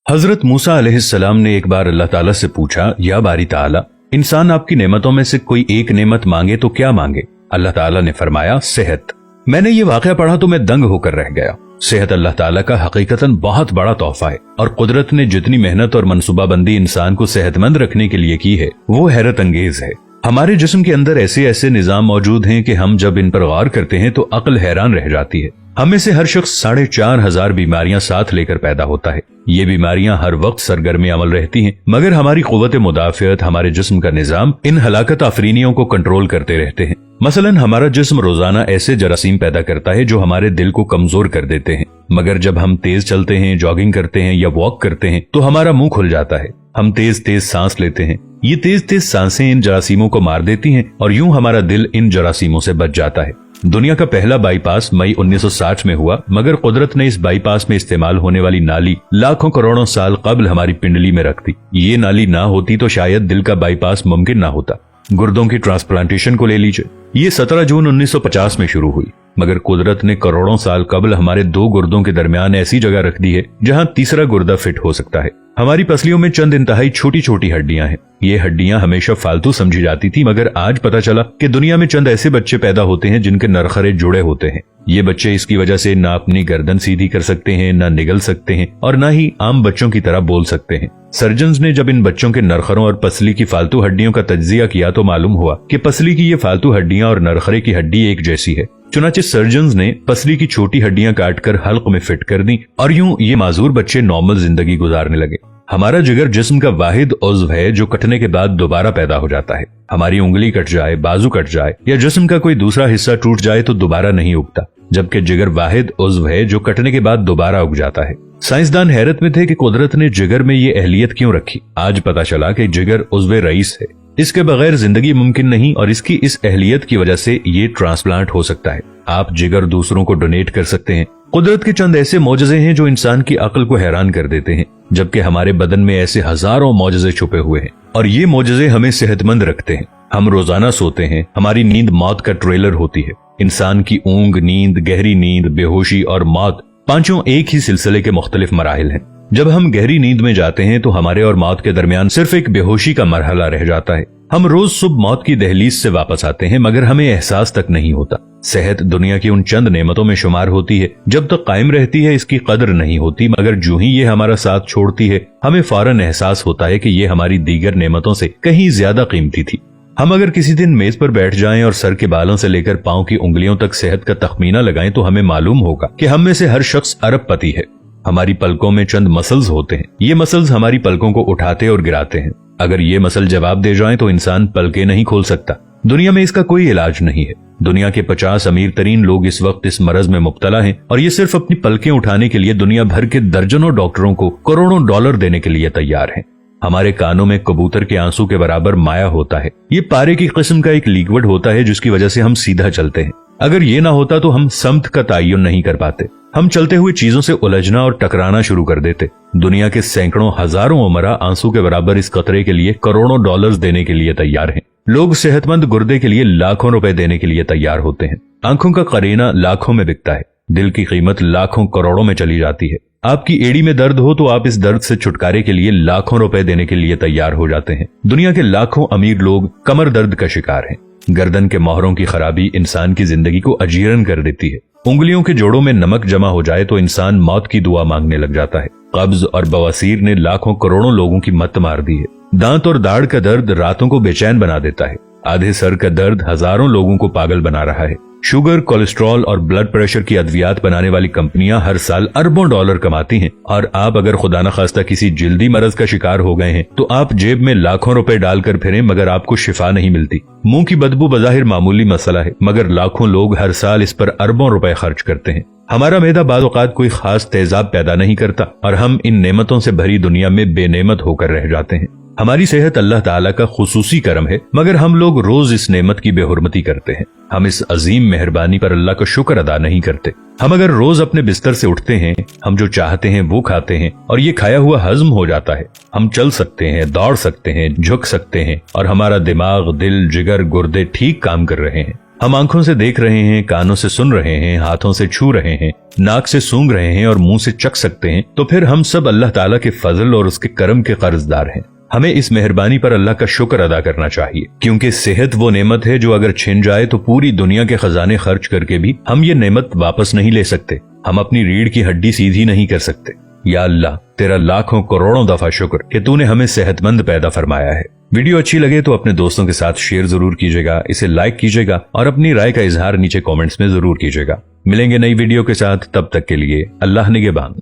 हजरत मूसा अलैहिस्सलाम ने एक बार अल्लाह ताला से पूछा, या बारी ताला, इंसान आपकी नेमतों में से कोई एक नेमत मांगे तो क्या मांगे? अल्लाह ताला ने फरमाया, सेहत। मैंने ये वाकया पढ़ा तो मैं दंग होकर रह गया। सेहत अल्लाह ताला का हकीकतन बहुत बड़ा तोहफा है और कुदरत ने जितनी मेहनत और मनसूबाबंदी इंसान को सेहतमंद रखने के लिए की है वो हैरत अंगेज है। हमारे जिस्म के अंदर ऐसे ऐसे निजाम मौजूद हैं कि हम जब इन पर गौर करते हैं तो अक्ल हैरान रह जाती है। हम में से हर शख्स 4,500 बीमारियां साथ लेकर पैदा होता है। ये बीमारियां हर वक्त सरगर्म अमल रहती हैं, मगर हमारी कुव्वत मुदाफियत, हमारे जिस्म का निजाम इन हलाकत आफरीनियों को कंट्रोल करते रहते हैं। मसलन हमारा जिस्म रोजाना ऐसे जरासीम पैदा करता है जो हमारे दिल को कमजोर कर देते हैं, मगर जब हम तेज चलते हैं, जॉगिंग करते हैं या वॉक करते हैं तो हमारा मुंह खुल जाता है। हम तेज तेज सांस लेते हैं, ये तेज तेज सांसें इन जरासीमों को मार देती हैं और यूं हमारा दिल इन जरासीमों से बच जाता है। दुनिया का पहला बाईपास मई 1960 में हुआ, मगर कुदरत ने इस बाईपास में इस्तेमाल होने वाली नाली लाखों करोड़ों साल कबल हमारी पिंडली में रख दी। ये नाली ना होती तो शायद दिल का बाईपास मुमकिन ना होता। गुर्दों की ट्रांसप्लांटेशन को ले लीजिए, ये 17 जून 1950 में शुरू हुई, मगर कुदरत ने करोड़ों साल कबल हमारे दो गुर्दों के दरमियान ऐसी जगह रख दी है जहां तीसरा गुर्दा फिट हो सकता है। हमारी पसलियों में चंद इंतहाई छोटी छोटी हड्डियां हैं। ये हड्डियां हमेशा फालतू समझी जाती थी, मगर आज पता चला कि दुनिया में चंद ऐसे बच्चे पैदा होते हैं जिनके नरखरे जुड़े होते हैं। ये बच्चे इसकी वजह से ना अपनी गर्दन सीधी कर सकते हैं, ना निगल सकते हैं और ना ही आम बच्चों की तरह बोल सकते हैं। सर्जन्स ने जब इन बच्चों के नरखरों और पसली की फालतू हड्डियों का तज्जिया किया तो मालूम हुआ कि पसली की ये फालतू हड्डियां और नरखरे की हड्डी एक जैसी है। चुनाचे सर्जन्स ने पसली की छोटी हड्डियां काटकर हल्क में फिट कर दी और यूं ये माजूर बच्चे नॉर्मल जिंदगी गुजारने लगे। हमारा जिगर जिस्म का वाहिद उज़्व है जो कटने के बाद दोबारा पैदा हो जाता है। हमारी उंगली कट जाए, बाजू कट जाए या जिस्म का कोई दूसरा हिस्सा टूट जाए तो दोबारा नहीं उगता, जबकि जिगर वाहिद उज़्व है जो कटने के बाद दोबारा उग जाता है। साइंसदान हैरत में थे कि कुदरत ने जिगर में ये अहलियत क्यों रखी। आज पता चला कि जिगर उज़्व रईस है, इसके बगैर जिंदगी मुमकिन नहीं और इसकी इस अहलियत की वजह से ये ट्रांसप्लांट हो सकता है। आप जिगर दूसरों को डोनेट कर सकते हैं। कुदरत के चंद ऐसे मौजज़े हैं जो इंसान की अक्ल को हैरान कर देते हैं, जबकि हमारे बदन में ऐसे हजारों मौजज़े छुपे हुए हैं और ये मौजज़े हमें सेहतमंद रखते हैं। हम रोजाना सोते हैं, हमारी नींद मौत का ट्रेलर होती है। इंसान की ऊंग, नींद, गहरी नींद, बेहोशी और मौत, पांचों एक ही सिलसिले के मुख्तलिफ मराहिल हैं। जब हम गहरी नींद में जाते हैं तो हमारे और मौत के दरमियान सिर्फ एक बेहोशी का मरहला रह जाता है। हम रोज सुबह मौत की दहलीज से वापस आते हैं, मगर हमें एहसास तक नहीं होता। सेहत दुनिया की उन चंद नेमतों में शुमार होती है जब तक कायम रहती है इसकी कदर नहीं होती, मगर जो ही ये हमारा साथ छोड़ती है हमें फौरन एहसास होता है कि ये हमारी दीगर नेमतों से कहीं ज्यादा कीमती थी। हम अगर किसी दिन मेज पर बैठ जाएं और सर के बालों से लेकर पांव की उंगलियों तक सेहत का तखमीना लगाएं तो हमें मालूम होगा कि हम में से हर शख्स अरबपति है। हमारी पलकों में चंद मसल्स होते हैं, ये मसल्स हमारी पलकों को उठाते और गिराते हैं। अगर ये मसल जवाब दे जाएं तो इंसान पलकें नहीं खोल सकता। दुनिया में इसका कोई इलाज नहीं है। दुनिया के 50 अमीर तरीन लोग इस वक्त इस मरज में मुब्तला हैं और ये सिर्फ अपनी पलकें उठाने के लिए दुनिया भर के दर्जनों डॉक्टरों को करोड़ों डॉलर देने के लिए तैयार हैं। हमारे कानों में कबूतर के आंसू के बराबर माया होता है। ये पारे की किस्म का एक लिक्विड होता है जिसकी वजह से हम सीधा चलते हैं। अगर ये ना होता तो हम समत का तयन नहीं कर पाते। हम चलते हुए चीजों से उलझना और टकराना शुरू कर देते। दुनिया के सैकड़ों हजारों उमरा आंसू के बराबर इस कतरे के लिए करोड़ों डॉलर्स देने के लिए तैयार हैं। लोग सेहतमंद गुर्दे के लिए लाखों रुपए देने के लिए तैयार होते हैं। आंखों का करीना लाखों में बिकता है। दिल की कीमत लाखों करोड़ों में चली जाती है। आपकी एड़ी में दर्द हो तो आप इस दर्द से छुटकारे के लिए लाखों रुपए देने के लिए तैयार हो जाते हैं। दुनिया के लाखों अमीर लोग कमर दर्द का शिकार हैं। गर्दन के मोहरों की खराबी इंसान की जिंदगी को अजीरन कर देती है। उंगलियों के जोड़ों में नमक जमा हो जाए तो इंसान मौत की दुआ मांगने लग जाता है। कब्ज और बवासीर ने लाखों करोड़ों लोगों की मत मार दी है। दांत और दाढ़ का दर्द रातों को बेचैन बना देता है। आधे सर का दर्द हजारों लोगों को पागल बना रहा है। शुगर, कोलेस्ट्रॉल और ब्लड प्रेशर की अद्वियात बनाने वाली कंपनियां हर साल अरबों डॉलर कमाती हैं और आप अगर खुदा न खास्ता किसी जिल्दी मरज का शिकार हो गए हैं तो आप जेब में लाखों रुपए डालकर फिरें मगर आपको शिफा नहीं मिलती। मुंह की बदबू बज़ाहिर मामूली मसला है, मगर लाखों लोग हर साल इस पर अरबों रुपए खर्च करते हैं। हमारा मैदा बाज़ औक़ात कोई खास तेजाब पैदा नहीं करता और हम इन नेमतों से भरी दुनिया में बेनेमत होकर रह जाते हैं। हमारी सेहत अल्लाह ताला का खुसूसी करम है, मगर हम लोग रोज इस नेमत की बेहुरमती करते हैं। हम इस अजीम मेहरबानी पर अल्लाह का शुक्र अदा नहीं करते। हम अगर रोज अपने बिस्तर से उठते हैं, हम जो चाहते हैं वो खाते हैं और ये खाया हुआ हजम हो जाता है। हम चल सकते हैं, दौड़ सकते हैं, झुक सकते हैं और हमारा दिमाग, दिल, जिगर, गुर्दे ठीक काम कर रहे हैं। हम आंखों से देख रहे हैं, कानों से सुन रहे हैं, हाथों से छू रहे हैं, नाक से सूंघ रहे हैं और मुंह से चख सकते हैं, तो फिर हम सब अल्लाह ताला के फजल और उसके करम के कर्जदार हैं। हमें इस मेहरबानी पर अल्लाह का शुक्र अदा करना चाहिए, क्योंकि सेहत वो नेमत है जो अगर छिन जाए तो पूरी दुनिया के खजाने खर्च करके भी हम ये नेमत वापस नहीं ले सकते। हम अपनी रीढ़ की हड्डी सीधी नहीं कर सकते। या अल्लाह, तेरा लाखों करोड़ों दफा शुक्र कि तूने हमें सेहतमंद पैदा फरमाया है। वीडियो अच्छी लगे तो अपने दोस्तों के साथ शेयर जरूर कीजिएगा, इसे लाइक कीजिएगा और अपनी राय का इजहार नीचे कमेंट्स में जरूर कीजिएगा। मिलेंगे नई वीडियो के साथ, तब तक के लिए अल्लाह निगहबान।